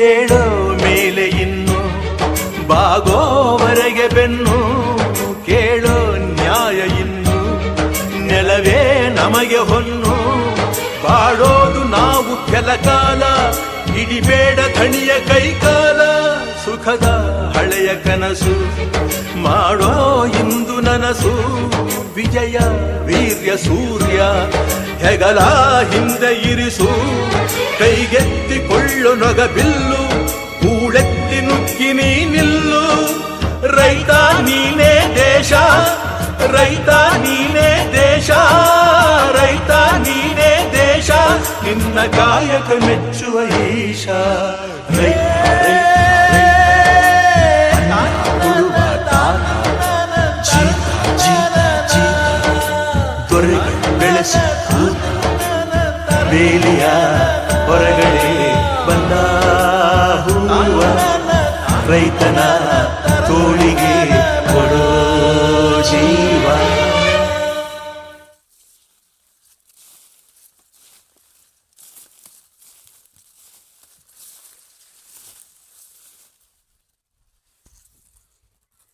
ಏಳೋ ಮೇಲೆ ಇನ್ನು ಬಾಗೋವರೆಗೆ ಬೆನ್ನು ಕೇಳೋ ನ್ಯಾಯ ಇನ್ನು ನೆಲವೇ ನಮಗೆ ಹೊನ್ನು ಬಾಳೋದು ನಾವು ಕೆಲಕಾಲ ಹಿಡಿಬೇಡ ಧಣಿಯ ಕೈಕಾಲ ಸುಖದ ಹಳೆಯ ಕನಸು ಮಾಡೋ ಇಂದು ನನಸು ವಿಜಯ ವೀರ್ಯ ಸೂರ್ಯ ಹೆಗಲ ಹಿಂದೆ ಇರಿಸು ಕೈಗೆತ್ತಿಕೊಳ್ಳು ನೊಗಬಿಲ್ಲು ಕೂಳೆತ್ತಿ ನುಗ್ಗಿ ನೀ ನಿಲ್ಲು ರೈತ ನೀನೇ ದೇಶ ರೈತ ನೀನೇ ದೇಶ ರೈತ ನೀನೇ ದೇಶ ನಿನ್ನ ಕಾಯಕ ಮೆಚ್ಚುವ ಈಶ ದೊರೆಗಳು ಬೆಳೆಸಿ ಬೇಲಿಯ ಹೊರಗಡೆ ಬಂದ ಹೂವ ರೈತನ